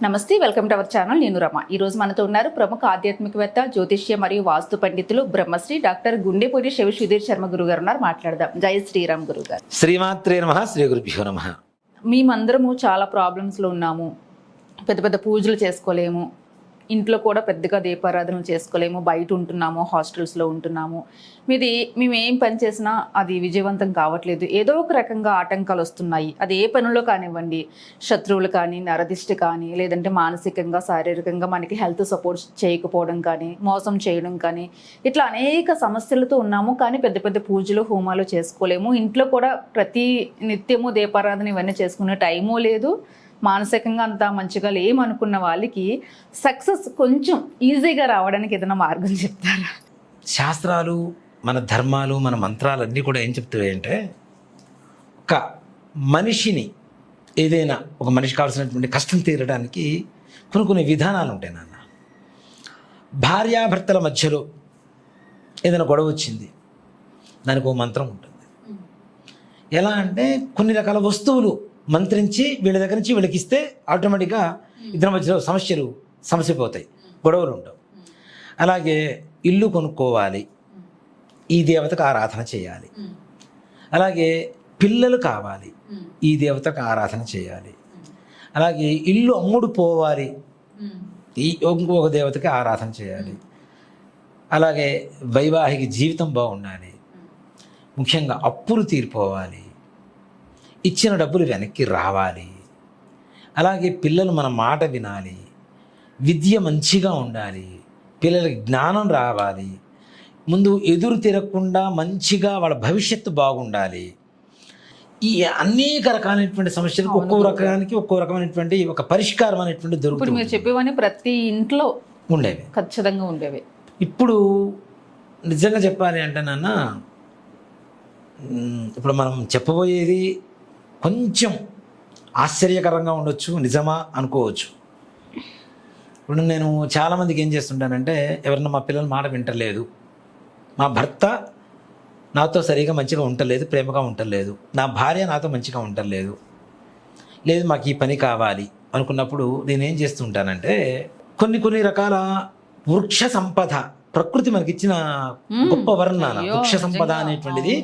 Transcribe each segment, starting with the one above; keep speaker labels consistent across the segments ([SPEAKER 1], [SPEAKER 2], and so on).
[SPEAKER 1] నమస్తే, welcome to our channel. నేను రమ. ఈ రోజు మనతో ఉన్నారు ప్రముఖ ఆధ్యాత్మికవేత్త, జ్యోతిష్య మరియు వాస్తు పండితులు బ్రహ్మశ్రీ డాక్టర్ గుండెపూడి శివ సుధీర్ శర్మ గురుగారు ఉన్నారు. మాట్లాడదాం. జై శ్రీరామ్ గురుగారు.
[SPEAKER 2] శ్రీమాత్రే నమః. శ్రీ గురుభ్యో నమః.
[SPEAKER 1] మేమందరము చాలా ప్రాబ్లమ్స్లో ఉన్నాము. పెద్ద పెద్ద పూజలు చేసుకోలేము, ఇంట్లో కూడా పెద్దగా దీపారాధనలు చేసుకోలేము, బయట ఉంటున్నాము, హాస్టల్స్లో ఉంటున్నాము. మేము ఏం పని చేసినా అది విజయవంతం కావట్లేదు. ఏదో ఒక రకంగా ఆటంకాలు వస్తున్నాయి. అది ఏ పనుల్లో కానివ్వండి, శత్రువులు కానీ, నరదిష్టి కానీ, లేదంటే మానసికంగా శారీరకంగా మనకి హెల్త్ సపోర్ట్ చేయకపోవడం కానీ, మోసం చేయడం కానీ, ఇట్లా అనేక సమస్యలతో ఉన్నాము. కానీ పెద్ద పెద్ద పూజలు హోమాలు చేసుకోలేము. ఇంట్లో కూడా ప్రతి నిత్యము దీపారాధన ఇవన్నీ చేసుకునే టైము లేదు. మానసికంగా అంతా మంచిగా లేమనుకున్న వాళ్ళకి సక్సెస్ కొంచెం ఈజీగా రావడానికి ఏదైనా మార్గం చెప్తారా?
[SPEAKER 2] శాస్త్రాలు, మన ధర్మాలు, మన మంత్రాలన్నీ కూడా ఏం చెప్తాయంటే, ఒక మనిషిని ఏదైనా ఒక మనిషి కావాల్సినటువంటి కష్టం తీరడానికి కొన్ని విధానాలు ఉంటాయి నాన్న. భార్యాభర్తల మధ్యలో ఏదైనా గొడవ వచ్చింది, దానికి ఒక మంత్రం ఉంటుంది. ఎలా అంటే కొన్ని రకాల వస్తువులు మంత్రించి వీళ్ళ దగ్గర నుంచి వీళ్ళకి ఇస్తే ఆటోమేటిక్గా ఇద్దరి మధ్యలో సమస్య పోతాయి, గొడవలు ఉండవు. అలాగే ఇల్లు కొనుక్కోవాలి, ఈ దేవతకు ఆరాధన చేయాలి. అలాగే పిల్లలు కావాలి, ఈ దేవతకు ఆరాధన చేయాలి. అలాగే ఇల్లు అమ్ముడు పోవాలి, ఈ ఇంకొక దేవతకి ఆరాధన చేయాలి. అలాగే వైవాహిక జీవితం బాగుండాలి, ముఖ్యంగా అప్పులు తీరిపోవాలి, ఇచ్చిన డబ్బులు వెనక్కి రావాలి. అలాగే పిల్లలు మన మాట వినాలి, విద్య మంచిగా ఉండాలి, పిల్లలకి జ్ఞానం రావాలి, ముందు ఎదురు తిరగకుండా మంచిగా వాళ్ళ భవిష్యత్తు బాగుండాలి. ఈ అనేక రకాలైనటువంటి సమస్యలకు ఒక్కో రకమైనటువంటి ఒక పరిష్కారం అనేటువంటి దొరుకుతుంది.
[SPEAKER 1] మీరు చెప్పేవని ప్రతి ఇంట్లో
[SPEAKER 2] ఉండేవి,
[SPEAKER 1] ఖచ్చితంగా ఉండేవి.
[SPEAKER 2] ఇప్పుడు నిజంగా చెప్పాలి అంటే నాన్న, ఇప్పుడు మనం చెప్పబోయేది కొంచెం ఆశ్చర్యకరంగా ఉండొచ్చు, నిజమా అనుకోవచ్చు. ఇప్పుడు నేను చాలామందికి ఏం చేస్తుంటానంటే, ఎవరన్నా మా పిల్లలు మాట వింటలేదు, మా భర్త నాతో సరిగా మంచిగా ఉండలేదు, ప్రేమగా ఉండలేదు, నా భార్య నాతో మంచిగా ఉండలేదు, లేదు మాకు ఈ పని కావాలి అనుకున్నప్పుడు నేనేం చేస్తుంటానంటే, కొన్ని రకాల వృక్ష సంపద, ప్రకృతి మనకిచ్చిన గొప్ప వరం నాన్న. వృక్ష సంపద అనేటువంటిది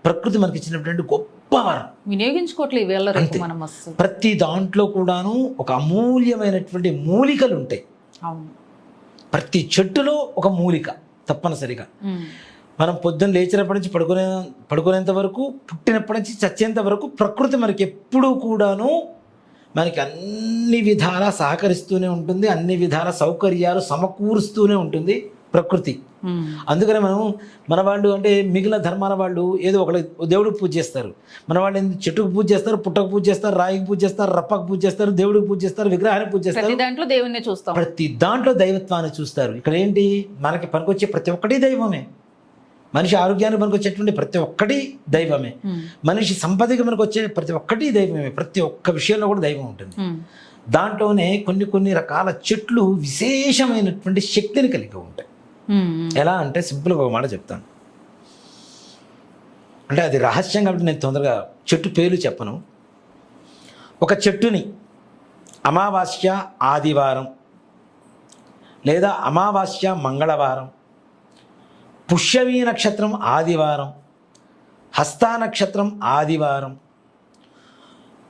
[SPEAKER 2] ప్రకృతి మనకి ఇచ్చినటువంటి గొప్ప వరం,
[SPEAKER 1] వినియోగించుకోవట్లేదు.
[SPEAKER 2] ప్రతి దాంట్లో కూడాను ఒక అమూల్యమైనటువంటి మూలికలు ఉంటాయి. ప్రతి చెట్టులో ఒక మూలిక తప్పనిసరిగా. మనం పొద్దున్న లేచినప్పటి నుంచి పడుకునేంత వరకు, పుట్టినప్పటి నుంచి చచ్చేంత వరకు ప్రకృతి మనకి ఎప్పుడూ కూడాను మనకి అన్ని విధాలా సహకరిస్తూనే ఉంటుంది, అన్ని విధాల సౌకర్యాలు సమకూరుస్తూనే ఉంటుంది ప్రకృతి. అందుకనే మన వాళ్ళు అంటే మిగిలిన ధర్మాల వాళ్ళు ఏదో ఒక దేవుడికి పూజ చేస్తారు, మన వాళ్ళు చెట్టుకు పూజ చేస్తారు, పుట్టకు పూజ చేస్తారు, రాయికి పూజ చేస్తారు, రప్పకు పూజ చేస్తారు, దేవుడికి పూజ చేస్తారు, విగ్రహానికి పూజ చేస్తారు, ప్రతి దాంట్లో దైవత్వాన్ని చూస్తారు. ఇక్కడ ఏంటి, మనకి పనికొచ్చే ప్రతి ఒక్కటి దైవమే. మనిషి ఆరోగ్యానికి పనికొచ్చేటువంటి ప్రతి ఒక్కటి దైవమే, మనిషి సంపదకి మనకు వచ్చే ప్రతి ఒక్కటి దైవమే. ప్రతి ఒక్క విషయంలో కూడా దైవం ఉంటుంది. దాంట్లోనే కొన్ని రకాల చెట్లు విశేషమైనటువంటి శక్తిని కలిగి ఉంటాయి. ఎలా అంటే సింపుల్గా ఒక మాట చెప్తాను, అంటే అది రహస్యం కాబట్టి నేను తొందరగా చెట్టు పేర్లు చెప్పను. ఒక చెట్టుని అమావాస్య ఆదివారం లేదా అమావాస్య మంగళవారం, పుష్యమీ నక్షత్రం ఆదివారం, హస్తా నక్షత్రం ఆదివారం,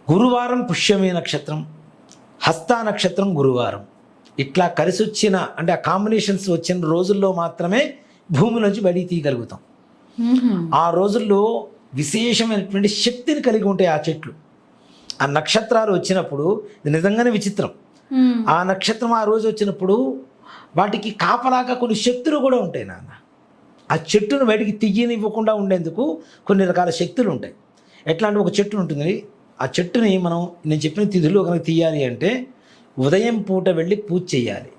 [SPEAKER 2] గురువారం పుష్యమీ నక్షత్రం, హస్తా నక్షత్రం గురువారం, ఇట్లా కలిసి వచ్చిన అంటే ఆ కాంబినేషన్స్ వచ్చిన రోజుల్లో మాత్రమే భూమిలోంచి బయటికి తీయగలుగుతాం. ఆ రోజుల్లో విశేషమైనటువంటి శక్తిని కలిగి ఉంటాయి ఆ చెట్లు. ఆ నక్షత్రాలు వచ్చినప్పుడు నిజంగానే విచిత్రం. ఆ నక్షత్రం ఆ రోజు వచ్చినప్పుడు వాటికి కాపలాగా కొన్ని శక్తులు కూడా ఉంటాయి నాన్న. ఆ చెట్టును బయటికి తీయనివ్వకుండా ఉండేందుకు కొన్ని రకాల శక్తులు ఉంటాయి. ఎట్లా అంటే ఒక చెట్టు ఉంటుంది, ఆ చెట్టుని నేను చెప్పిన తిథిలో కనుక తీయాలి అంటే ఉదయం పూట వెళ్ళి పూజ చేయాలి,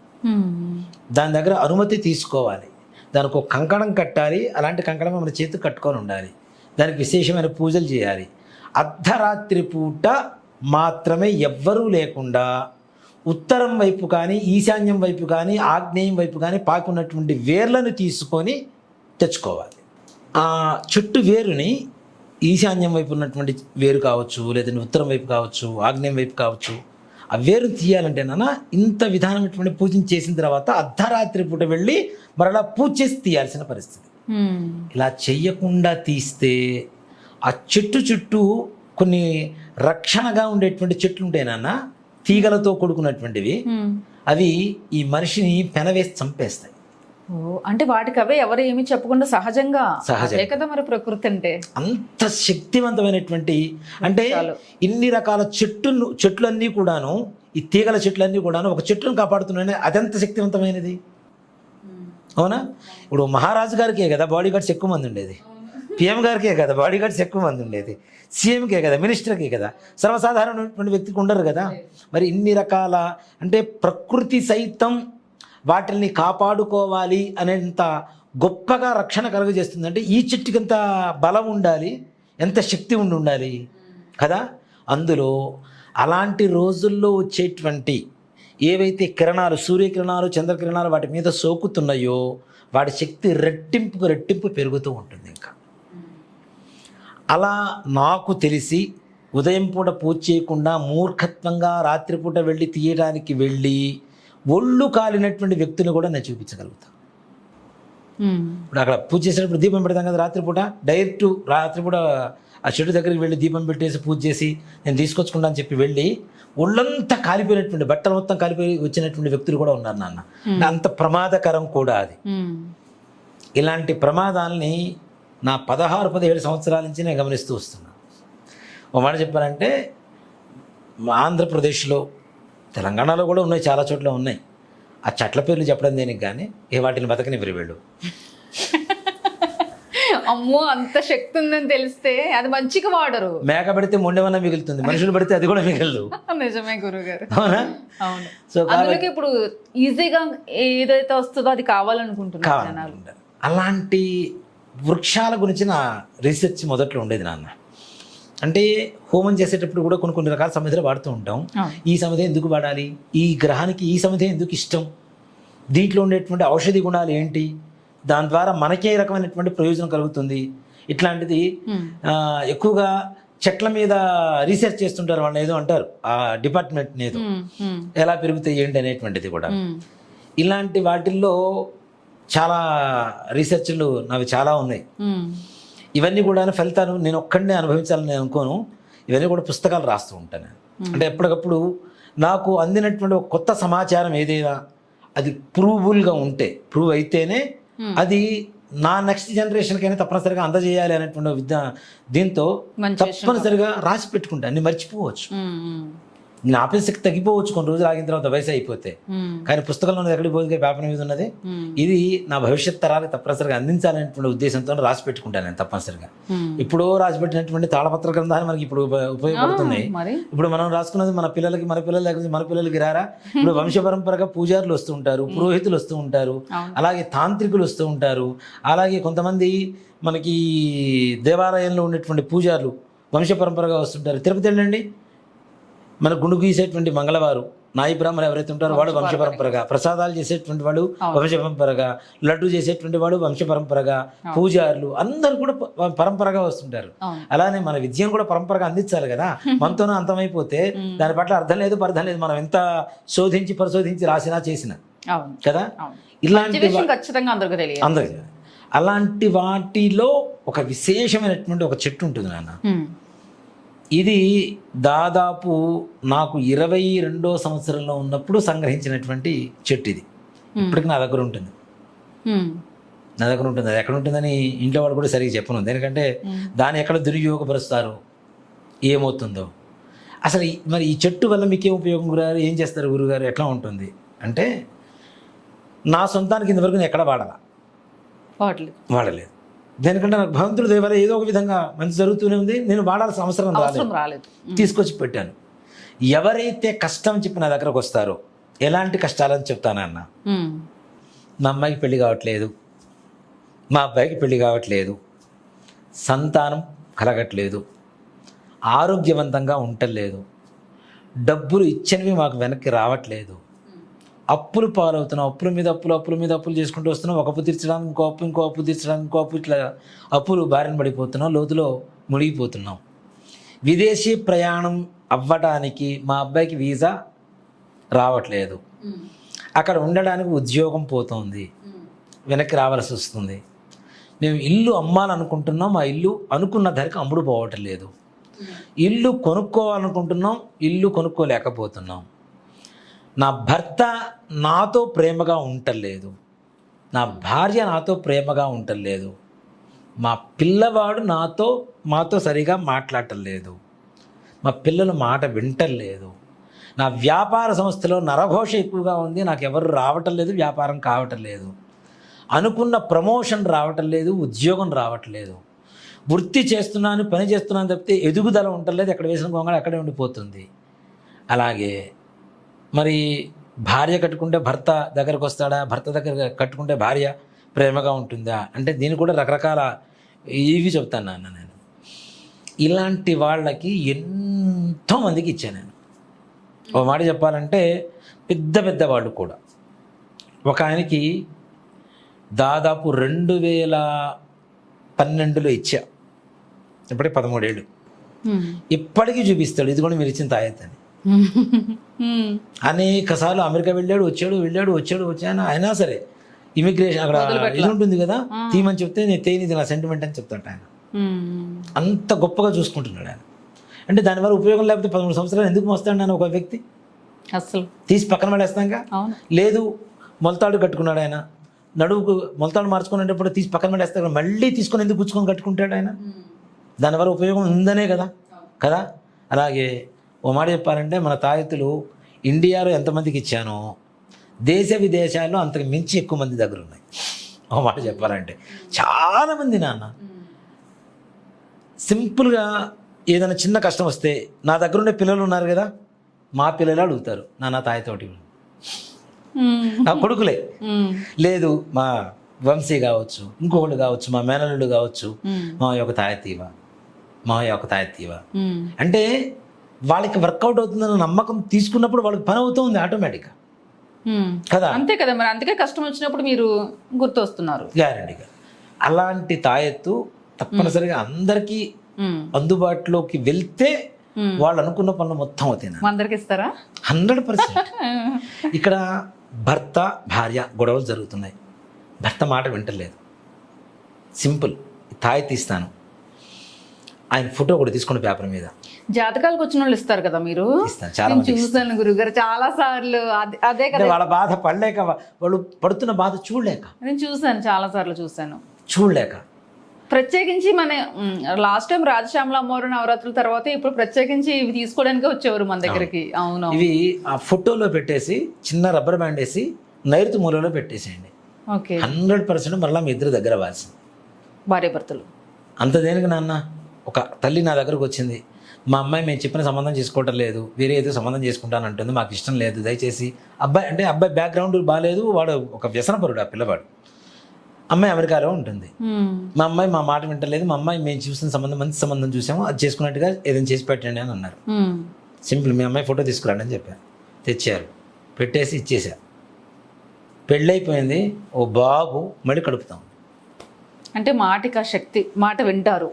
[SPEAKER 2] దాని దగ్గర అనుమతి తీసుకోవాలి, దానికి ఒక కంకణం కట్టాలి, అలాంటి కంకణం మన చేతికి కట్టుకొని ఉండాలి, దానికి విశేషమైన పూజలు చేయాలి. అర్ధరాత్రి పూట మాత్రమే ఎవ్వరూ లేకుండా ఉత్తరం వైపు కానీ, ఈశాన్యం వైపు కానీ, ఆగ్నేయం వైపు కానీ పాకున్నటువంటి వేర్లను తీసుకొని తెచ్చుకోవాలి. ఆ చెట్టు వేరుని ఈశాన్యం వైపు ఉన్నటువంటి వేరు కావచ్చు, లేదంటే ఉత్తరం వైపు కావచ్చు, ఆగ్నేయం వైపు కావచ్చు, ఆ వేరు తీయాలంటే నాన్న ఇంత విధానమైనటువంటి పూజను చేసిన తర్వాత అర్ధరాత్రి పూట వెళ్ళి మరలా పూజ చేసి తీయాల్సిన పరిస్థితి. ఇలా చెయ్యకుండా తీస్తే ఆ చెట్టు చుట్టూ కొన్ని రక్షణగా ఉండేటువంటి చెట్లు ఉంటాయి నాన్న, తీగలతో కూడుకున్నటువంటివి. అవి ఈ మనిషిని పెనవేసి చంపేస్తాయి.
[SPEAKER 1] అంటే వాటికి అవే ఎవరు ఏమి చెప్పకుండా సహజంగా అదే కదా మరి ప్రకృతి అంటే.
[SPEAKER 2] అంత శక్తివంతమైనటువంటి, అంటే ఇన్ని రకాల చెట్లన్నీ కూడాను, ఈ తీగల చెట్లన్నీ కూడాను ఒక చెట్టును కాపాడుతున్నాయి. అదెంత శక్తివంతమైనది, అవునా? ఇప్పుడు మహారాజు గారికే కదా బాడీ గార్డ్స్ ఎక్కువ మంది ఉండేది, పిఎం గారికే కదా బాడీ గార్డ్స్ ఎక్కువ మంది ఉండేది, సీఎంకే కదా, మినిస్టర్కే కదా, సర్వసాధారణమైనటువంటి వ్యక్తికి ఉండరు కదా. మరి ఇన్ని రకాల, అంటే ప్రకృతి సైతం వాటిని కాపాడుకోవాలి అనేంత గొప్పగా రక్షణ కలుగజేస్తుంది. అంటే ఈ చెట్టుకి ఎంత బలం ఉండాలి, ఎంత శక్తి ఉండాలి కదా. అందులో అలాంటి రోజుల్లో వచ్చేటువంటి ఏవైతే కిరణాలు, సూర్యకిరణాలు, చంద్రకిరణాలు వాటి మీద సోకుతున్నాయో వాటి శక్తి రెట్టింపు పెరుగుతూ ఉంటుంది. ఇంకా అలా నాకు తెలిసి ఉదయం పూట పూజ చేయకుండా మూర్ఖత్వంగా రాత్రిపూట వెళ్ళి తీయడానికి వెళ్ళి ఒళ్ళు కాలినటువంటి వ్యక్తులు కూడా నేను చూపించగలుగుతాను. ఇప్పుడు అక్కడ పూజ చేసేటప్పుడు దీపం పెడతాం కదా రాత్రిపూట, డైరెక్ట్ రాత్రిపూట ఆ చెట్టు దగ్గరికి వెళ్ళి దీపం పెట్టేసి పూజ చేసి నేను తీసుకొచ్చుకుంటా అని చెప్పి వెళ్ళి ఒళ్ళంతా కాలిపోయినటువంటి, బట్టలు మొత్తం కాలిపోయి వచ్చినటువంటి వ్యక్తులు కూడా ఉన్నారు నాన్న. అంత ప్రమాదకరం కూడా అది. ఇలాంటి ప్రమాదాలని నా 16-17 సంవత్సరాల నుంచి నేను గమనిస్తూ వస్తున్నాను. ఒక మాట చెప్పాలంటే ఆంధ్రప్రదేశ్లో, తెలంగాణలో కూడా ఉన్నాయి, చాలా చోట్ల ఉన్నాయి. ఆ చెట్ల పేర్లు చెప్పడం దేనికి కానీ వాటిని బతకనివ్వరు వీళ్ళు.
[SPEAKER 1] అమ్మో, అంత శక్తి ఉందని తెలిస్తే అది మంచిగా వాడరు.
[SPEAKER 2] మేక పడితే మొండెమన్నా మిగులుతుంది, మనుషులు పడితే అది కూడా మిగలదు.
[SPEAKER 1] నిజమే గురుగారు.
[SPEAKER 2] అవునా?
[SPEAKER 1] అవును. సో అందులోకి ఇప్పుడు ఈజీగా ఏదైతే వస్తుందో అది కావాలనుకుంటున్నారు.
[SPEAKER 2] అలాంటి వృక్షాల గురించి నా రీసెర్చ్ మొదట్లో ఉండేది నాన్న. అంటే హోమం చేసేటప్పుడు కూడా కొన్ని రకాల సమిధులు వాడుతూ ఉంటాం. ఈ సమిధ ఎందుకు వాడాలి, ఈ గ్రహానికి ఈ సమిధ ఎందుకు ఇష్టం, దీంట్లో ఉండేటువంటి ఔషధి గుణాలు ఏంటి, దాని ద్వారా మనకే రకమైనటువంటి ప్రయోజనం కలుగుతుంది, ఇట్లాంటిది ఎక్కువగా చెట్ల మీద రీసెర్చ్ చేస్తుంటారు. వాళ్ళు ఏదో అంటారు ఆ డిపార్ట్మెంట్ ఏదో, ఎలా పెరుగుతాయి ఏంటి అనేటువంటిది కూడా. ఇలాంటి వాటిల్లో చాలా రీసెర్చ్లు నావి చాలా ఉన్నాయి. ఇవన్నీ కూడా ఫలితాలు నేను ఒక్కడనే అనుభవించాలని నేను అనుకోను. ఇవన్నీ కూడా పుస్తకాలు రాస్తూ ఉంటాను. అంటే ఎప్పటికప్పుడు నాకు అందినటువంటి ఒక కొత్త సమాచారం ఏదైనా అది ప్రూవబుల్గా ఉంటే, ప్రూవ్ అయితేనే అది నా నెక్స్ట్ జనరేషన్కి అయినా తప్పనిసరిగా అందజేయాలి అనేటువంటి దీంతో తప్పనిసరిగా రాసి పెట్టుకుంటా. అన్ని మర్చిపోవచ్చు, జ్ఞాపక శక్తి తగ్గిపోవచ్చు కొన్ని రోజులు ఆగిన తర్వాత, వయసు అయిపోతే. కానీ పుస్తకంలో ఎక్కడికి పోతే పేపర్ మీద ఉన్నది, ఇది నా భవిష్యత్ తరాలకు తప్పనిసరిగా అందించాలనేటువంటి ఉద్దేశంతో రాసి పెట్టుకుంటాను నేను తప్పనిసరిగా. ఇప్పుడు రాసి పెట్టినటువంటి తాళపత్ర గ్రంథాలు మనకి ఇప్పుడు ఉపయోగపడుతున్నాయి. ఇప్పుడు మనం రాసుకున్నది మన పిల్లలకి, మన పిల్లలకి రారా. ఇప్పుడు వంశ పరంపరగా పూజారులు వస్తూ ఉంటారు, పురోహితులు వస్తూ ఉంటారు, అలాగే తాంత్రికులు వస్తూ ఉంటారు, అలాగే కొంతమంది మనకి దేవాలయంలో ఉండేటువంటి పూజారులు వంశ పరంపరగా వస్తుంటారు. తిరుపతి వెళ్ళండి, మన గుండు గీసేటువంటి మంగళవారు నాయి బ్రాహ్మణులు ఎవరైతే ఉంటారో వాడు వంశ పరంపరగా, ప్రసాదాలు చేసేటువంటి వాడు వంశ పరంపరగా, లడ్డు చేసేటువంటి వాడు వంశ పరంపరగా, పూజారులు అందరూ కూడా పరంపరగా వస్తుంటారు. అలానే మన విద్యను కూడా పరంపరగా అందించాలి కదా. మనతోనే అంతమైపోతే దాని పట్ల అర్థం లేదు, పర్థం లేదు. మనం ఎంత శోధించి పరిశోధించి రాసినా చేసినా కదా. ఇలాంటి అందరికీ అలాంటి వాటిలో ఒక విశేషమైనటువంటి ఒక చెట్టు ఉంటుంది నాన్న. ఇది దాదాపు నాకు 22వ సంవత్సరంలో ఉన్నప్పుడు సంగ్రహించినటువంటి చెట్టు. ఇది ఇప్పటికి నా దగ్గర ఉంటుంది. అది ఎక్కడ ఉంటుందని ఇంట్లో వాళ్ళు కూడా సరిగ్గా చెప్పను, ఎందుకంటే దాన్ని ఎక్కడ దుర్వినియోగపరుస్తారు ఏమవుతుందో. అసలు మరి ఈ చెట్టు వల్ల మీకేం ఉపయోగం గురుగారు, ఏం చేస్తారు గురుగారు, ఎట్లా ఉంటుంది అంటే, నా సొంతానికి ఇంతవరకు నేను ఎక్కడ వాడలేదు. దేనికంటే నాకు భగవంతుడి దయ వల్ల ఏదో ఒక విధంగా మంచి జరుగుతూనే ఉంది, నేను వాడాల్సిన అవసరం రాలేదు, తీసుకొచ్చి పెట్టాను. ఎవరైతే కష్టం చెప్పి నా దగ్గరకు వస్తారో, ఎలాంటి కష్టాలని చెప్తానన్న, మా అమ్మాయికి పెళ్లి కావట్లేదు, మా అబ్బాయికి పెళ్లి కావట్లేదు, సంతానం కలగట్లేదు, ఆరోగ్యవంతంగా ఉండలేదు, డబ్బులు ఇచ్చినవి మాకు వెనక్కి రావట్లేదు, అప్పులు పాలవుతున్నాం, అప్పుల మీద అప్పులు చేసుకుంటూ వస్తున్నాం, ఒక అప్పు తీర్చడానికి ఇంకో అప్పు తీర్చడానికి ఇంకో అప్పు, ఇట్లా అప్పులు బారిన పడిపోతున్నాం, లోతులో మునిగిపోతున్నాం. విదేశీ ప్రయాణం అవ్వడానికి మా అబ్బాయికి వీసా రావట్లేదు, అక్కడ ఉండడానికి ఉద్యోగం పోతుంది, వెనక్కి రావాల్సి వస్తుంది, మేము ఇల్లు అమ్మాలనుకుంటున్నాం, ఆ ఇల్లు అనుకున్న ధరకు అమ్ముడు పోవటం లేదు, ఇల్లు కొనుక్కోవాలనుకుంటున్నాం, ఇల్లు కొనుక్కోలేకపోతున్నాం, నా భర్త నాతో ప్రేమగా ఉండలేదు, నా భార్య నాతో ప్రేమగా ఉండలేదు, మా పిల్లవాడు మాతో సరిగా మాట్లాడటం లేదు, మా పిల్లలు మాట వింటలేదు, నా వ్యాపార సంస్థలో నరఘోష ఎక్కువగా ఉంది, నాకు ఎవరు రావటం లేదు, వ్యాపారం కావటం లేదు, అనుకున్న ప్రమోషన్ రావటం లేదు, ఉద్యోగం రావట్లేదు, వృత్తి చేస్తున్నాను, పని చేస్తున్నాను తప్పితే ఎదుగుదల ఉండలేదు, ఎక్కడ వేసిన గొంగళ అక్కడే ఉండిపోతుంది. అలాగే మరి భార్య కట్టుకుంటే భర్త దగ్గరకు వస్తాడా, భర్త దగ్గర కట్టుకుంటే భార్య ప్రేమగా ఉంటుందా అంటే దీన్ని కూడా రకరకాల ఇవి చెప్తాను నాన్న. నేను ఇలాంటి వాళ్ళకి ఎంతోమందికి ఇచ్చాను నేను. ఒక మాట చెప్పాలంటే పెద్ద పెద్ద వాళ్ళు కూడా. ఒక ఆయనకి దాదాపు 2012లో ఇచ్చా, ఇప్పటికి 13 ఏళ్ళు, ఇప్పటికీ చూపిస్తాడు ఇదిగోండి మీరు ఇచ్చిన తాయెత్తని. అనేక సార్లు అమెరికా వచ్చాను అయినా సరే ఇమిగ్రేషన్ అక్కడ ఇది ఉంటుంది కదా, తీమని చెప్తే నేను తేనిది నా సెంటిమెంట్ అని చెప్తాడు ఆయన. అంత గొప్పగా చూసుకుంటున్నాడు ఆయన. అంటే దానివల్ల ఉపయోగం లేకపోతే 13 సంవత్సరాలు ఎందుకు మోస్తాడు నేను ఒక వ్యక్తి?
[SPEAKER 1] అసలు
[SPEAKER 2] తీసి పక్కన పడేస్తాంగా. లేదు మొలతాడు కట్టుకున్నాడు ఆయన, నడువుకు మొలతాడు మార్చుకునేటప్పుడు తీసి పక్కన పడేస్తాడు, మళ్ళీ తీసుకొని ఎందుకు పుచ్చుకొని కట్టుకుంటాడు ఆయన? దానివల్ల ఉపయోగం ఉందనే కదా. అలాగే ఓ మాట చెప్పాలంటే మన తాయెత్తులు ఇండియాలో ఎంతమందికి ఇచ్చానో దేశ విదేశాల్లో అంతకు మించి ఎక్కువ మంది దగ్గర ఉన్నాయి. ఓ మాట చెప్పాలంటే చాలామంది నాన్న సింపుల్గా ఏదైనా చిన్న కష్టం వస్తే నా దగ్గర ఉండే పిల్లలు ఉన్నారు కదా, మా పిల్లలు అడుగుతారు నాన్న తాయెత్తోటి, నా కొడుకులే. లేదు మా వంశీ కావచ్చు, ఇంకొకళ్ళు కావచ్చు, మా మేనల్లుడు కావచ్చు, మా యొక్క తాయెత్తీవా అంటే వాళ్ళకి వర్కౌట్ అవుతుందన్న నమ్మకం తీసుకున్నప్పుడు వాళ్ళకి పని అవుతుంది ఆటోమేటిక్గా కదా.
[SPEAKER 1] అంతే కదా మరి, అందుకే కష్టం వచ్చినప్పుడు మీరు గుర్తొస్తున్నారు
[SPEAKER 2] గ్యారంటీగా. అలాంటి తాయెత్తు తప్పనిసరిగా అందరికీ అందుబాటులోకి వెళ్తే వాళ్ళు అనుకున్న పనులు మొత్తం అవుతాయి.
[SPEAKER 1] అందరికి ఇస్తారా?
[SPEAKER 2] 100%. ఇక్కడ భర్త భార్య గొడవలు జరుగుతున్నాయి, భర్త మాట వింటలేదు, సింపుల్ తాయెత్తు ఇస్తాను, ఆయన ఫోటో కూడా తీసుకోండి పేపర్ మీద.
[SPEAKER 1] జాతకాలకు వచ్చిన వాళ్ళు ఇస్తారు కదా మీరు?
[SPEAKER 2] చాలా
[SPEAKER 1] చూసాను గురుగారు చాలా సార్లు. అదే కదా
[SPEAKER 2] వాళ్ళ బాధ పడలేక, వాళ్ళు పడుతున్న బాధ చూడలేక,
[SPEAKER 1] నేను చూసాను చాలా సార్లు
[SPEAKER 2] చూడలేక.
[SPEAKER 1] ప్రత్యేకించి మన లాస్ట్ టైం రాజశ్యామల అమ్మవారు నవరాత్రుల తర్వాత ఇప్పుడు ప్రత్యేకించి ఇవి తీసుకోవడానికి వచ్చేవారు మన దగ్గరికి. అవును,
[SPEAKER 2] ఇవి ఆ ఫోటోలో పెట్టేసి చిన్న రబ్బర్ బ్యాండ్ వేసి నైరుతి మూలలో పెట్టేసేయండి. 100% మరలా మీ ఇద్దరు దగ్గర వాల్సింది.
[SPEAKER 1] భార్య భర్తలు
[SPEAKER 2] అంత దేనికి నాన్న. ఒక తల్లి నా దగ్గరకు వచ్చింది, మా అమ్మాయి మేము చెప్పిన సంబంధం చేసుకోవటం లేదు, వేరే ఏదో సంబంధం చేసుకుంటానంటుంది, మాకు ఇష్టం లేదు, దయచేసి. అబ్బాయి బ్యాక్గ్రౌండ్ బాగాలేదు, వాడు ఒక వ్యసనపరుడు ఆ పిల్లవాడు, అమ్మాయి అమెరికాలో ఉంటుంది, మా అమ్మాయి మా మాట వింటలేదు, మా అమ్మాయి మేము చూసిన సంబంధం మంచి సంబంధం చూసాము, అది చేసుకున్నట్టుగా ఏదైనా చేసి పెట్టండి అని అన్నారు. సింపుల్, మీ అమ్మాయి ఫోటో తీసుకురండి అని చెప్పాను. తెచ్చారు, పెట్టేసి ఇచ్చేసా. పెళ్ళైపోయింది, ఓ బాబు మళ్ళీ కడుపుతాం.
[SPEAKER 1] అంటే మాటికి ఆ శక్తి, మాట వింటారు.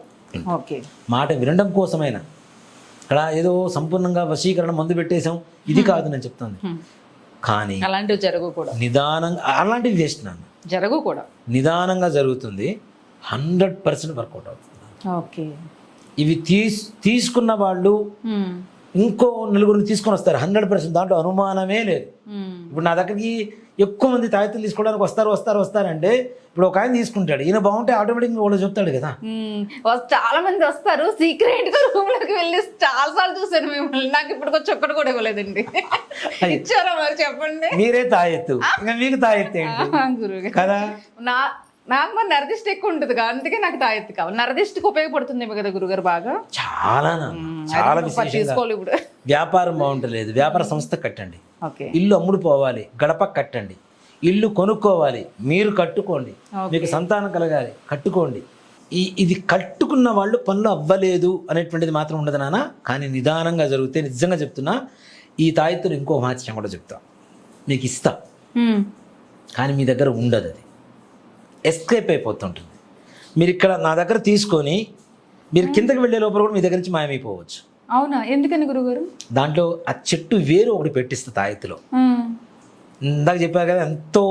[SPEAKER 1] ఓకే,
[SPEAKER 2] మాట వినడం కోసమైనా. ఇక్కడ ఏదో సంపూర్ణంగా వశీకరణ మందు పెట్టేశాం ఇది కాదు నేను చెప్తాను. కానీ
[SPEAKER 1] అలాంటివి జరగకూడదు,
[SPEAKER 2] నిదానంగా. అలాంటివి వేస్ట్ నాన్న,
[SPEAKER 1] జరగకూడదు,
[SPEAKER 2] నిదానంగా జరుగుతుంది, 100% వర్కౌట్ అవుతుంది.
[SPEAKER 1] ఓకే,
[SPEAKER 2] ఇవి తీసుకున్న వాళ్ళు ఇంకో నలుగురిని తీసుకొని వస్తారు 100%, దాంట్లో అనుమానమే లేదు. ఇప్పుడు నా దగ్గరికి ఎక్కువ మంది తాయెత్తులు తీసుకోవడానికి వస్తారంటే ఇప్పుడు ఒక ఆయన తీసుకుంటాడు, ఈయన బాగుంటే ఆటోమేటిక్గా వాళ్ళు చెప్తాడు కదా.
[SPEAKER 1] చాలా మంది వస్తారు, సీక్రెట్ గా రూమ్ లోకి వెళ్ళి చాలా సార్లు చూసాను మిమ్మల్ని. నాకు ఇప్పటికొచ్చి ఒక్కటి కూడా ఇవ్వలేదండి. ఇచ్చారా మరి చెప్పండి?
[SPEAKER 2] మీరే తాయెత్తు, ఇంకా మీకు తాయెత్తు ఏంటి
[SPEAKER 1] గురువు
[SPEAKER 2] కదా.
[SPEAKER 1] నాకు మరి నరదిష్టి ఎక్కువ ఉంటుంది కదా, అందుకే నాకు తాయెత్తు కావాలి. నరదిష్టికి ఉపయోగపడుతుంది కదా గురుగారు బాగా.
[SPEAKER 2] చాలా
[SPEAKER 1] తీసుకోవాలి. ఇప్పుడు
[SPEAKER 2] వ్యాపారం బాగుంటలేదు, వ్యాపార సంస్థ కట్టండి, ఇల్లు అమ్ముడు పోవాలి, గడప కట్టండి, ఇల్లు కొనుక్కోవాలి, మీరు కట్టుకోండి, మీకు సంతానం కలగాలి, కట్టుకోండి. ఇది కట్టుకున్న వాళ్ళు పనులు అవ్వలేదు అనేటువంటిది మాత్రం ఉండదు నాన్న. కానీ నిదానంగా జరిగితే నిజంగా చెప్తున్నా, ఈ తాయెత్తులు ఇంకో మహత్యం కూడా చెప్తా, మీకు ఇస్తా, కానీ మీ దగ్గర ఉండదు, అది ఎస్కేప్ అయిపోతుంటుంది. మీరు ఇక్కడ నా దగ్గర తీసుకొని మీరు కిందకి వెళ్ళే లోపల కూడా మీ దగ్గర నుంచి మాయమైపోవచ్చు.
[SPEAKER 1] అవునా, ఎందుకని గురుగారు?
[SPEAKER 2] దాంట్లో ఆ చెట్టు వేరు ఒకటి పెట్టిస్తా తాయెత్తులో. ఇందాక చెప్పా కదా, ఎంతో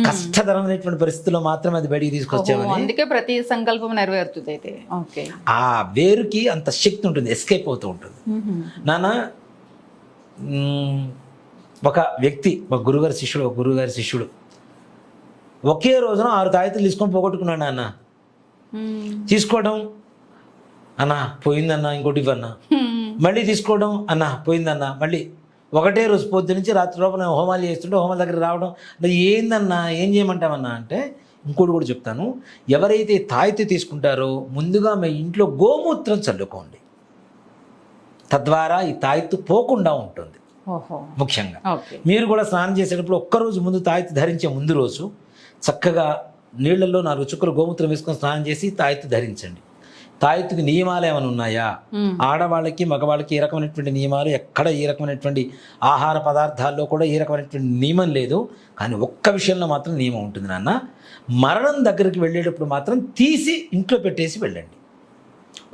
[SPEAKER 2] కష్టతరమైనటువంటి పరిస్థితుల్లో మాత్రమే అది బయటికి తీసుకొచ్చామని.
[SPEAKER 1] అందుకే ప్రతి సంకల్పం నెరవేరుతుంది అయితే. ఓకే.
[SPEAKER 2] ఆ వేరుకి అంత శక్తి ఉంటుంది, ఎస్కేప్ అవుతూ ఉంటుంది. నాన్న, ఒక వ్యక్తి, ఒక గురుగారి శిష్యుడు ఒకే రోజున 6 తాయెత్తులు తీసుకొని పోగొట్టుకున్నాడు నాన్న. తీసుకోవడం, అన్నా పోయిందన్నా, ఇంకోటి ఇవ్వన్నా. మళ్ళీ తీసుకోవడం, అన్నా పోయిందన్నా. మళ్ళీ ఒకటే రోజు పొద్దు నుంచి రాత్రి లోపల హోమాలు చేస్తుంటే హోమాల దగ్గర రావడం. ఏందన్నా, ఏం చేయమంటామన్నా అంటే, ఇంకోటి కూడా చెప్తాను. ఎవరైతే తాయెత్తు తీసుకుంటారో ముందుగా మీ ఇంట్లో గోమూత్రం చల్లుకోండి. తద్వారా ఈ తాయెత్తు పోకుండా ఉంటుంది. ముఖ్యంగా మీరు కూడా స్నానం చేసేటప్పుడు ఒక్కరోజు ముందు తాయెత్తు ధరించే ముందు రోజు చక్కగా నీళ్లలో 4 చుక్కలు గోమూత్రం వేసుకొని స్నానం చేసి తాయెత్తు ధరించండి. తాయెత్తుకి నియమాలు ఏమైనా ఉన్నాయా? ఆడవాళ్ళకి మగవాళ్ళకి ఏ రకమైనటువంటి నియమాలు, ఎక్కడ ఏ రకమైనటువంటి ఆహార పదార్థాల్లో కూడా ఏ రకమైనటువంటి నియమం లేదు. కానీ ఒక్క విషయంలో మాత్రం నియమం ఉంటుంది నాన్న. మరణం దగ్గరికి వెళ్ళేటప్పుడు మాత్రం తీసి ఇంట్లో పెట్టేసి వెళ్ళండి.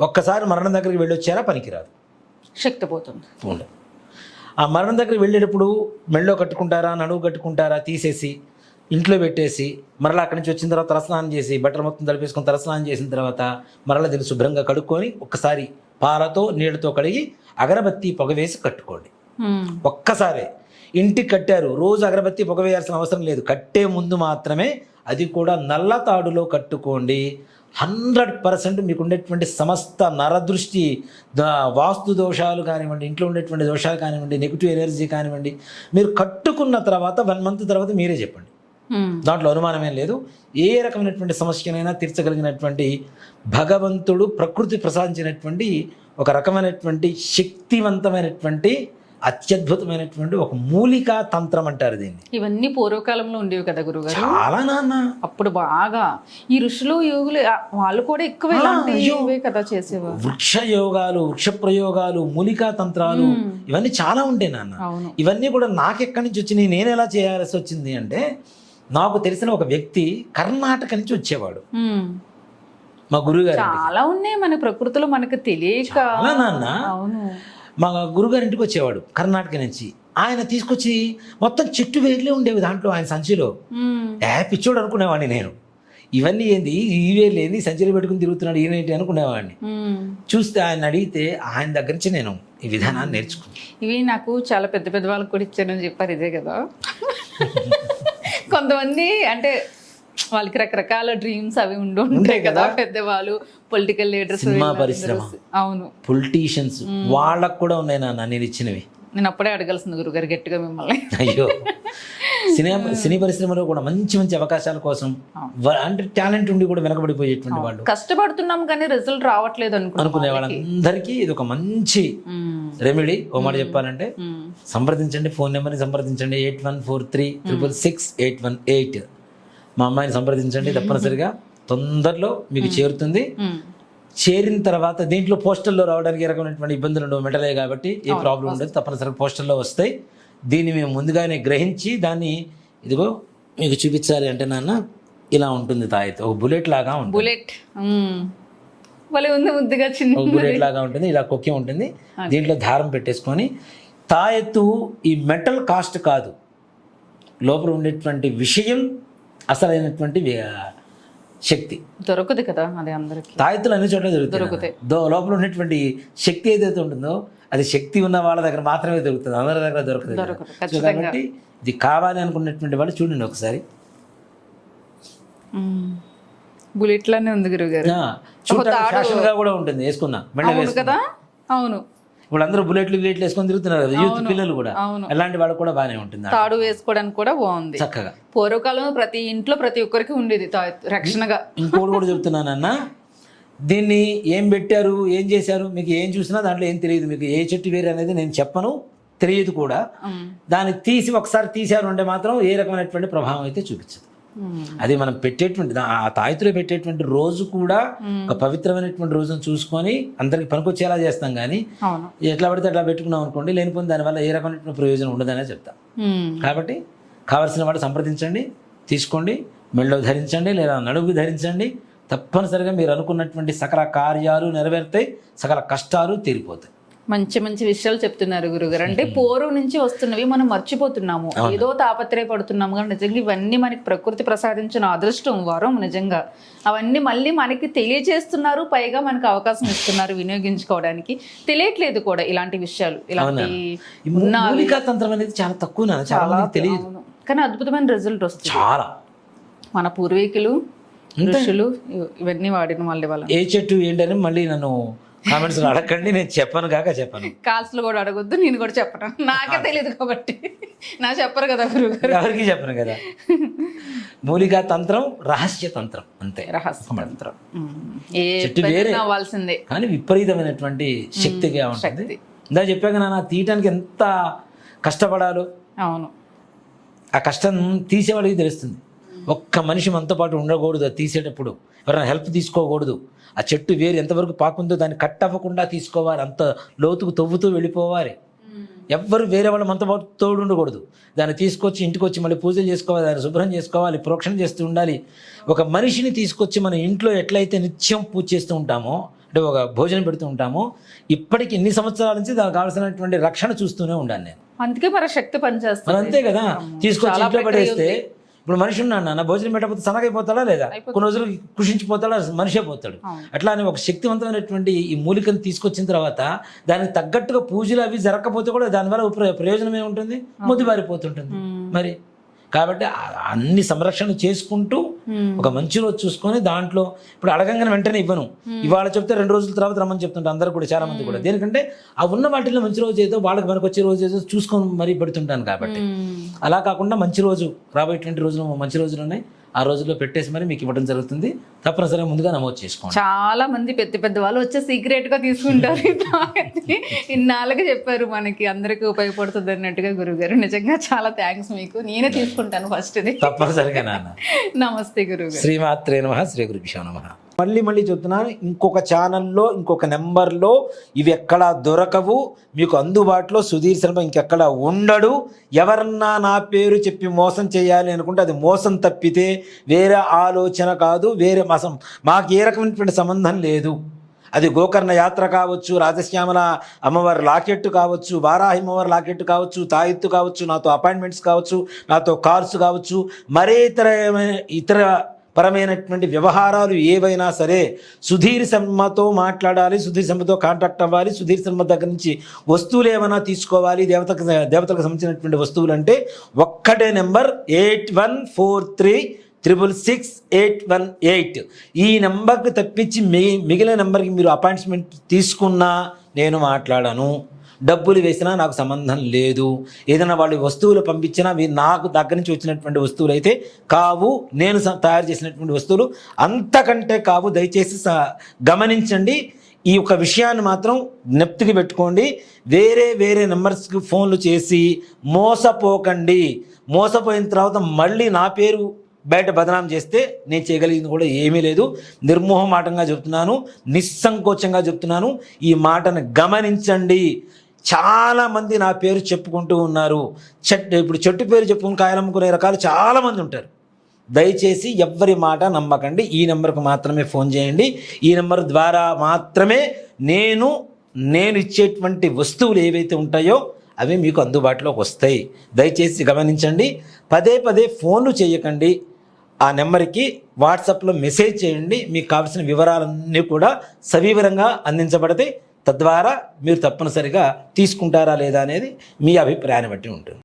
[SPEAKER 2] ఒక్కసారి మరణం దగ్గరికి వెళ్ళొచ్చారా పనికిరాదు,
[SPEAKER 1] శక్తి పోతుంది.
[SPEAKER 2] ఆ మరణం దగ్గరికి వెళ్ళేటప్పుడు మెళ్ళో కట్టుకుంటారా, నడువు కట్టుకుంటారా, తీసేసి ఇంట్లో పెట్టేసి మరలా అక్కడి నుంచి వచ్చిన తర్వాత తలస్నానం చేసి బట్టలు మొత్తం తడిపేసుకొని తలస్నానం చేసిన తర్వాత మరలా దీన్ని శుభ్రంగా కడుక్కొని ఒక్కసారి పాలతో నీళ్ళతో కడిగి అగరబత్తి పొగ వేసి కట్టుకోండి. ఒక్కసారే ఇంటికి కట్టారు, రోజు అగరబత్తి పొగ వేయాల్సిన అవసరం లేదు. కట్టే ముందు మాత్రమే, అది కూడా నల్ల తాడులో కట్టుకోండి. 100% మీకు ఉండేటువంటి సమస్త నరదృష్టి, వాస్తు దోషాలు కానివ్వండి, ఇంట్లో ఉండేటువంటి దోషాలు కానివ్వండి, నెగిటివ్ ఎనర్జీ కానివ్వండి, మీరు కట్టుకున్న తర్వాత 1 మంత్ తర్వాత మీరే చెప్పండి. దాంట్లో అనుమానమేం లేదు. ఏ రకమైనటువంటి సమస్యనైనా తీర్చగలిగినటువంటి భగవంతుడు ప్రకృతి ప్రసాదించినటువంటి ఒక రకమైనటువంటి శక్తివంతమైనటువంటి అత్యద్భుతమైనటువంటి ఒక మూలికా తంత్రం అంటారు దీన్ని.
[SPEAKER 1] ఇవన్నీ పూర్వకాలంలో ఉండేవి కదా గురుగారు.
[SPEAKER 2] చాలా నాన్న,
[SPEAKER 1] అప్పుడు బాగా ఈ ఋషులు యోగులు వాళ్ళు కూడా ఎక్కువ ఇలాంటివే కదా చేసేవారు.
[SPEAKER 2] వృక్ష యోగాలు, వృక్ష ప్రయోగాలు, మూలికా తంత్రాలు ఇవన్నీ చాలా ఉంటాయి నాన్న. ఇవన్నీ కూడా నాకెక్కడి నుంచి వచ్చినాయి, నేను ఎలా చేయాల్సి వచ్చింది అంటే, నాకు తెలిసిన ఒక వ్యక్తి కర్ణాటక నుంచి వచ్చేవాడు మా గురుగారు.
[SPEAKER 1] చాలా ఉన్నాయి మన ప్రకృతిలో మనకు తెలియక.
[SPEAKER 2] నాన్న, మా గురుగారింటికి వచ్చేవాడు కర్ణాటక నుంచి. ఆయన తీసుకొచ్చి మొత్తం చెట్టు వేర్లే ఉండేవి దాంట్లో ఆయన సంచిలో. పిచ్చోడు అనుకునేవాడిని నేను. ఇవన్నీ ఏంది, ఈ వేర్లు ఏంది, సంచిలో పెట్టుకుని తిరుగుతున్నాడు ఈయనేంటి అనుకునేవాడిని. చూస్తే ఆయన అడిగితే ఆయన దగ్గర నుంచి నేను ఈ విధానాన్ని నేర్చుకున్నాను.
[SPEAKER 1] ఇవి నాకు చాలా పెద్ద పెద్ద వాళ్ళకి కూడా ఇచ్చానని చెప్పారు, ఇదే కదా. కొంతమంది అంటే వాళ్ళకి రకరకాల డ్రీమ్స్ అవి ఉంటాయి కదా, పెద్దవాళ్ళు, పొలిటికల్ లీడర్స్,
[SPEAKER 2] సినిమా పరిశ్రమ,
[SPEAKER 1] అవును,
[SPEAKER 2] పొలిటీషియన్స్, వాళ్ళకు కూడా ఉన్నాయి నాన్న నేను ఇచ్చినవి.
[SPEAKER 1] నేను అప్పుడే అడగాల్సింది గురుగారు గట్టిగా మిమ్మల్ని.
[SPEAKER 2] అయ్యో, సినీ పరిశ్రమలో కూడా మంచి మంచి అవకాశాల కోసం అంటే టాలెంట్ ఉండి కూడా వెనకబడిపోయేటువంటి వాళ్ళు,
[SPEAKER 1] కష్టపడుతున్నాం కానీ రిజల్ట్ రావట్లేదు అనుకునే
[SPEAKER 2] వాళ్ళందరికీ ఇది ఒక మంచి రెమెడీ. ఓ మాట చెప్పాలంటే సంప్రదించండి, ఫోన్ నెంబర్ని సంప్రదించండి, 8143366818. మా అమ్మాయిని సంప్రదించండి, తప్పనిసరిగా తొందరలో మీకు చేరుతుంది. చేరిన తర్వాత దీంట్లో పోస్టల్లో రావడానికి ఏ రకమైనటువంటి ఇబ్బందులు ఉండవు, మెటలే కాబట్టి ఏ ప్రాబ్లం ఉండదు, తప్పనిసరిగా పోస్టల్లో వస్తాయి. దీన్ని మేము ముందుగానే గ్రహించి దాన్ని ఇదిగో మీకు చూపించాలి అంటే నాన్న ఇలా ఉంటుంది తాయెత్తు, ఒక బుల్లెట్ లాగా ఉంటుంది.
[SPEAKER 1] బుల్లెట్ ముద్దుగా చిన్న
[SPEAKER 2] బుల్లెట్ లాగా ఉంటుంది, ఇలా కొక్కి ఉంటుంది. దీంట్లో దారం పెట్టేసుకొని తాయెత్తు ఈ మెటల్ కాస్ట్ కాదు, లోపల ఉండేటువంటి విషయం అసలైనటువంటి శక్తి
[SPEAKER 1] దొరకదు కదా, అది అందరికి.
[SPEAKER 2] తాయెత్తులు అన్ని చోట్ల దొరుకుతాయి. లోపల ఉన్నటువంటి శక్తి ఏదైతే ఉంటుందో అది శక్తి ఉన్న వాళ్ళ దగ్గర మాత్రమే దొరుకుతుంది, అందరి దగ్గర దొరకదు. కాబట్టి ఇది కావాలి అనుకున్నటువంటి వాళ్ళు చూడండి ఒకసారి.
[SPEAKER 1] బుల్లెట్ లానే ఉంది గురుగారు,
[SPEAKER 2] ఫ్యాషన్ గా కూడా ఉంటుంది, వేసుకున్నా మెళ్ళ
[SPEAKER 1] కదా. అవును,
[SPEAKER 2] ఇప్పుడు అందరూ బుల్లెట్లు వేసుకొని తిరుగుతున్నారు కదా, యూత్ పిల్లలు కూడా. అలాంటి వాళ్ళు కూడా బాగానే ఉంటుంది,
[SPEAKER 1] తాడు వేసుకోవడానికి కూడా బాగుంది
[SPEAKER 2] చక్కగా.
[SPEAKER 1] పూర్వకాలంలో ప్రతి ఇంట్లో ప్రతి ఒక్కరికి ఉండేది రక్షణగా.
[SPEAKER 2] ఇంకోటి కూడా చెప్తున్నానన్న, దీన్ని ఏం పెట్టారు, ఏం చేశారు, మీకు ఏం చూసినా దాంట్లో ఏం తెలియదు. మీకు ఏ చెట్టు వేరు అనేది నేను చెప్పను, తెలియదు కూడా. దాన్ని తీసి ఒకసారి తీశారు అంటే మాత్రం ఏ రకమైనటువంటి ప్రభావం అయితే చూపించదు. అది మనం పెట్టేటువంటి ఆ తాయెత్తులో పెట్టేటువంటి రోజు కూడా ఒక పవిత్రమైనటువంటి రోజును చూసుకొని అందరికి పనికొచ్చేలా చేస్తాం. కానీ ఎట్లా పడితే అట్లా పెట్టుకున్నాం అనుకోండి, లేనిపోయిన దానివల్ల ఏ రకమైనటువంటి ప్రయోజనం ఉండదనే చెప్తాం. కాబట్టి కావలసిన వాడు సంప్రదించండి, తీసుకోండి, మెళ్ళో ధరించండి లేదా నడుము ధరించండి. తప్పనిసరిగా మీరు అనుకున్నటువంటి సకల కార్యాలు నెరవేరుతాయి, సకల కష్టాలు తీరిపోతాయి.
[SPEAKER 1] మంచి మంచి విషయాలు చెప్తున్నారు గురుగారు. అంటే పూర్వం నుంచి వస్తున్నవి మనం మర్చిపోతున్నాము, ఏదో తాపత్రయపడుతున్నాము. కానీ నిజంగా ఇవన్నీ మనకి ప్రకృతి ప్రసాదించిన అదృష్టం, వరం నిజంగా. అవన్నీ మళ్ళీ మనకి తెలియజేస్తున్నారు, పైగా మనకు అవకాశం ఇస్తున్నారు వినియోగించుకోవడానికి. తెలియట్లేదు కూడా ఇలాంటి విషయాలు, ఇలాంటి
[SPEAKER 2] మూలికా తంత్రం అనేది చాలా తక్కువ నాన్న, చాలా మందికి తెలియదు.
[SPEAKER 1] కానీ అద్భుతమైన రిజల్ట్ వస్తుంది.
[SPEAKER 2] చాలా
[SPEAKER 1] మన పూర్వీకులు ఋషులు ఇవన్నీ వాడిన వాళ్ళ
[SPEAKER 2] ఏ చెట్టు ఏంటని మళ్ళీ నన్ను కామెంట్స్ లో అడగండి, నేను చెప్పను కాక చెప్పను.
[SPEAKER 1] కాల్స్ లో కూడా అడగొద్దు, నేను కూడా చెప్పను, నాకే తెలియదు కాబట్టి. నా చెప్పరు కదా గురుగారు,
[SPEAKER 2] ఎవరికి చెప్పను కదా. మూలికా తంత్రం రహస్య తంత్రం అంతే,
[SPEAKER 1] రహస్య తంత్రం.
[SPEAKER 2] చెట్టు వేరే
[SPEAKER 1] అవ్వాల్సిందే
[SPEAKER 2] కానీ విపరీతమైనటువంటి శక్తిగా ఉంటుంది. ఇందా చెప్పాక నాన్న, తీయటానికి ఎంత కష్టపడాలో
[SPEAKER 1] అవును,
[SPEAKER 2] ఆ కష్టం తీసేవాడికి తెలుస్తుంది. ఒక్క మనిషి మనతో పాటు ఉండకూడదు, అది తీసేటప్పుడు ఎవరైనా హెల్ప్ తీసుకోకూడదు. ఆ చెట్టు వేరు ఎంతవరకు పాకుందో దాన్ని కట్ అవ్వకుండా తీసుకోవాలి, అంత లోతుకు తవ్వుతూ వెళ్ళిపోవాలి. ఎవ్వరు వేరే వాళ్ళు మనతో పాటు తోడు ఉండకూడదు. దాన్ని తీసుకొచ్చి ఇంటికి వచ్చి మళ్ళీ పూజలు చేసుకోవాలి, దాన్ని శుభ్రం చేసుకోవాలి, ప్రోక్షణ చేస్తూ ఉండాలి. ఒక మనిషిని తీసుకొచ్చి మన ఇంట్లో ఎట్లయితే నిత్యం పూజ చేస్తూ ఉంటామో, అంటే ఒక భోజనం పెడుతూ ఉంటామో, ఇప్పటికి ఇన్ని సంవత్సరాల నుంచి దానికి కావాల్సినటువంటి రక్షణ చూస్తూనే ఉండాలి నేను.
[SPEAKER 1] అందుకే మన శక్తి పనిచేస్తుంది.
[SPEAKER 2] అంతే కదా, తీసుకొచ్చి ఇంట్లో పడేస్తే ఇప్పుడు మనిషి ఉన్నాడు నాన్న, భోజనం పెట్టకపోతే సనగైపోతాడా లేదా, కొన్ని రోజులు కృషించిపోతాడా, మనిషే పోతాడు. అట్లా అని ఒక శక్తివంతమైనటువంటి ఈ మూలికను తీసుకొచ్చిన తర్వాత దానికి తగ్గట్టుగా పూజలు అవి జరగకపోతే కూడా దానివల్ల ప్రయోజనం ఏముంటుంది, మొద్దుబారిపోతుంటుంది మరి. కాబట్టి అన్ని సంరక్షణ చేసుకుంటూ ఒక మంచి రోజు చూసుకొని దాంట్లో ఇప్పుడు అడగంగానే వెంటనే ఇవ్వను. ఇవాళ చెప్తే 2 రోజుల తర్వాత రమ్మని చెప్తుంటారు అందరూ కూడా, చాలా మంది కూడా. దేనికంటే ఆ ఉన్న వాటిలో మంచి రోజు ఏదో వాళ్ళకి మనకు వచ్చే రోజు ఏదో చూసుకొని మరీ పెడుతుంటాను కాబట్టి. అలా కాకుండా మంచి రోజు, రాబోయేటువంటి రోజులు మంచి రోజులు ఉన్నాయి, ఆ రోజుల్లో పెట్టేసి మరి మీకు ఇవ్వడం జరుగుతుంది. తప్పనిసరిగా ముందుగా నమోదు చేసుకోండి.
[SPEAKER 1] చాలా మంది పెద్ద పెద్ద వాళ్ళు వచ్చే సీక్రెట్ గా తీసుకుంటారు. ఇన్నాళ్ళకి చెప్పారు, మనకి అందరికి ఉపయోగపడుతుంది అన్నట్టుగా గురుగారు. నిజంగా చాలా థ్యాంక్స్ మీకు. నేనే తీసుకుంటాను ఫస్ట్ ఇది.
[SPEAKER 2] తప్పనిసరిగా నాన్న.
[SPEAKER 1] నమస్తే గురుగారు.
[SPEAKER 2] శ్రీమాత్రే నమః, శ్రీ గురుభ్యో నమః. మళ్ళీ చెప్తున్నాను, ఇంకొక ఛానల్లో ఇంకొక నెంబర్లో ఇవి ఎక్కడా దొరకవు మీకు అందుబాటులో. సుధీర్ శర్మ ఇంకెక్కడ ఉండడు. ఎవరన్నా నా పేరు చెప్పి మోసం చేయాలి అనుకుంటే అది మోసం తప్పితే వేరే ఆలోచన కాదు, వేరే మాకు ఏ రకమైనటువంటి సంబంధం లేదు. అది గోకర్ణ యాత్ర కావచ్చు, రాజశ్యామల అమ్మవారి లాకెట్టు కావచ్చు, వారాహి అమ్మవారి లాకెట్టు కావచ్చు, తాయెత్తు కావచ్చు, నాతో అపాయింట్మెంట్స్ కావచ్చు, నాతో కార్స్ కావచ్చు, మరే ఇతర పరమైనటువంటి వ్యవహారాలు ఏవైనా సరే సుధీర్ శర్మతో మాట్లాడాలి, సుధీర్ శర్మతో కాంటాక్ట్ అవ్వాలి. సుధీర్ శర్మ దగ్గర నుంచి వస్తువులు ఏమైనా తీసుకోవాలి, దేవతలకు సంబంధించినటువంటి వస్తువులు అంటే ఒక్కటే నెంబర్ 8143666818. ఈ నెంబర్కి తప్పించి మిగిలిన నెంబర్కి మీరు అపాయింట్మెంట్ తీసుకున్నా నేను మాట్లాడను. డబ్బులు వేసినా నాకు సంబంధం లేదు. ఏదైనా వాళ్ళు వస్తువులు పంపించినా నాకు దగ్గర నుంచి వచ్చినటువంటి వస్తువులు అయితే కావు, నేను తయారు చేసినటువంటి వస్తువులు అంతకంటే కావు. దయచేసి గమనించండి. ఈ యొక్క విషయాన్ని మాత్రం జ్ఞప్తికి పెట్టుకోండి. వేరే నెంబర్స్కి ఫోన్లు చేసి మోసపోకండి. మోసపోయిన తర్వాత మళ్ళీ నా పేరు బయట బదనాం చేస్తే నేను చేయగలిగింది కూడా ఏమీ లేదు. నిర్మోహమాటంగా చెప్తున్నాను, నిస్సంకోచంగా చెప్తున్నాను. ఈ మాటను గమనించండి. చాలామంది నా పేరు చెప్పుకుంటూ ఉన్నారు. ఇప్పుడు చెట్టు పేరు చెప్పుకుని కాయలమ్ముకునే రకాలు చాలామంది ఉంటారు. దయచేసి ఎవ్వరి మాట నమ్మకండి. ఈ నెంబర్కు మాత్రమే ఫోన్ చేయండి. ఈ నెంబర్ ద్వారా మాత్రమే నేను ఇచ్చేటువంటి వస్తువులు ఏవైతే ఉంటాయో అవి మీకు అందుబాటులోకి వస్తాయి. దయచేసి గమనించండి. పదే ఫోన్లు చేయకండి. ఆ నెంబర్కి వాట్సాప్లో మెసేజ్ చేయండి. మీకు కావాల్సిన వివరాలన్నీ కూడా సవివరంగా అందించబడతాయి. తద్వారా మీరు తప్పనిసరిగా తీసుకుంటారా లేదా అనేది మీ అభిప్రాయాన్ని బట్టి ఉంటుంది.